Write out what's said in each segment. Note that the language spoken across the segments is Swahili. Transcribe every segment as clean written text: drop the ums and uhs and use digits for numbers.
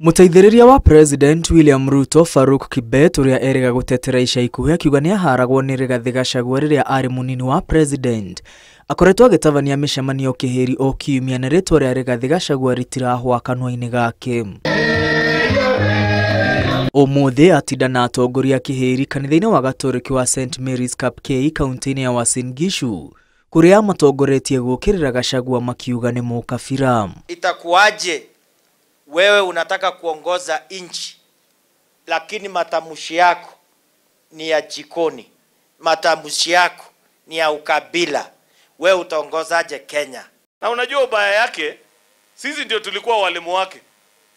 Muteithĩrĩria wa President William Ruto Farouk Kibet uria erega gutetera ica ikuhĩ akiuga nĩ aharagwo nĩ Rigathi Gachagua rĩrĩa arĩ munini wa President. Akoretwo agĩtabania mĩcemanio kĩhĩri o kiumia na rĩtwa rĩa Rigathi Gachagua ritirahwa kanua-inĩ gake. Ũmũthĩ atinda na atongoria kĩhĩri kanitha-inĩ wa Gatoreki wa St Mary's Kapkei kaunti-inĩ ya Uasin Gishu kuria matongoretie gũkĩrĩra Gachagua makiuga nĩ mũkabira. Itakuaje wewe unataka kuongoza nchi lakini matamshi yako ni ya jikoni, matamshi yako ni ya ukabila, wewe utaongozaje Kenya? Na unajua ubaya yake, sisi ndio tulikuwa walimu wake,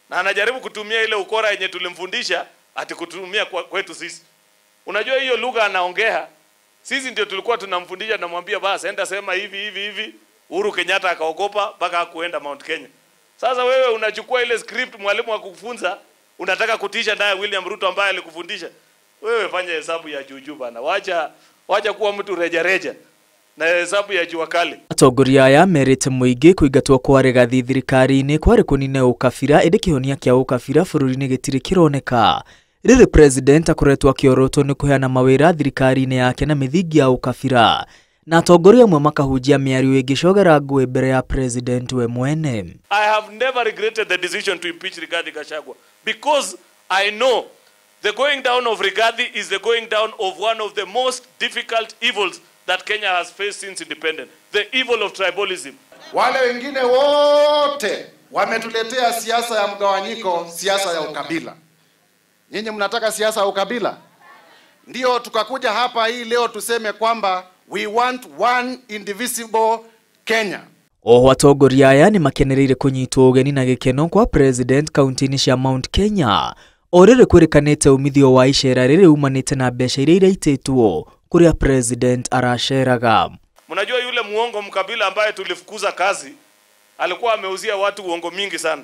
na anajaribu kutumia ile ukora yenye tulimfundisha ati kutumia kwetu sisi. Unajua hiyo lugha anaongea, sisi ndio tulikuwa tunamfundisha, namwambia basi enda sema hivi. Uhuru Kenyatta akaogopa mpaka hakuenda Mount Kenya. Sasa wewe unachukua ile script mwalimu akufunza, unataka kutisha naye William Ruto ambaye alikufundisha. Wewe fanya hesabu ya juu bana. Wacha kuwa mtu reja na hesabu ya juu kali. Atongoria aya merite muingi kuingatwo kwa Rigathi thirikari-inĩ kwari kunine ukabira indi kihonia kia ukabira bũrũri-inĩ gĩtirĩ kĩroneka. Rĩrĩ president akoretwo akĩorotwo nĩ kũheana mawĩra thirikari-inĩ yake na mĩthingi ya ukabira. Na atongoria amwe makahunjia mĩario ĩngĩcogera ngũĩ mbere ya president we mwene. I have never regretted the decision to impeach Rigathi Gachagua because I know the going down of Rigathi is the going down of one of the most difficult evils that Kenya has faced since independence, the evil of tribalism. Wale wengine wote wametuletea siasa ya mgawanyiko, siasa ya ukabila. Nyinyi mnataka siasa ya ukabila? Ndio tukakuja hapa hii leo tuseme kwamba we want one indivisible Kenya. Oho atongoria aya nĩ makenereire kũnyitwo ũgeni na gĩkeno kwa president kaunti-inĩ cia Mount Kenya. O rĩrĩ kwĩrĩkanĩte umithio wa icera rĩrĩ umanĩte na mbeca iria iraitĩtwo kuria president araceraga. Mnajua yule muongo mkabila ambaye tulifukuza kazi alikuwa ameuzia watu uongo mingi sana.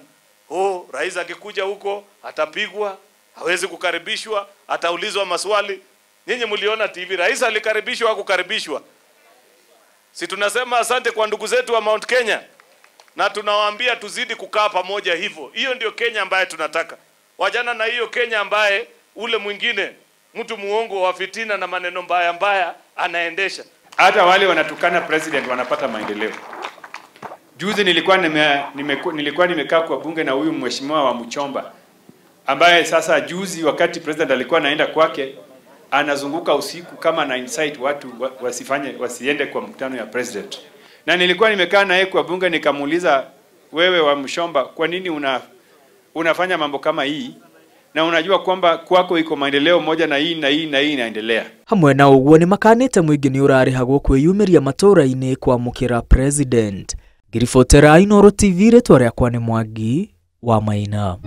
Rais akikuja huko atapigwa, hawezi kukaribishwa, ataulizwa maswali. Nyinyi mliona TV, rais alikaribishwa au kukaribishwa? Si tunasema asante kwa ndugu zetu wa Mount Kenya na tunawaambia tuzidi kukaa pamoja hivyo. Hiyo ndio Kenya ambaye tunataka. Wajana na hiyo Kenya ambaye ule mwingine mtu muongo wa fitina na maneno mbaya anaendesha. Hata wale wanatukana president wanapata maendeleo. Juzi nilikuwa nimekaa kwa bunge na huyu mheshimiwa wa Muchomba ambaye sasa juzi wakati president alikuwa anaenda kwake anazunguka usiku kama na insight watu wasiende kwa mkutano ya president. Na nilikuwa nimekaa naye kwa bunge nikamuuliza, wewe wa Muchomba, kwa nini unafanya mambo kama hii? Na unajua kwamba kwako iko maendeleo moja na hii inaendelea. Hamwe na ũguo nĩ makanĩte mũingĩ nĩ ũrarĩhagwo kwĩyumĩria matũũra-inĩ kwamũkĩra president. Ngiribotera Inooro TV rĩtwa rĩakwa nĩ Mwangi wa Maina.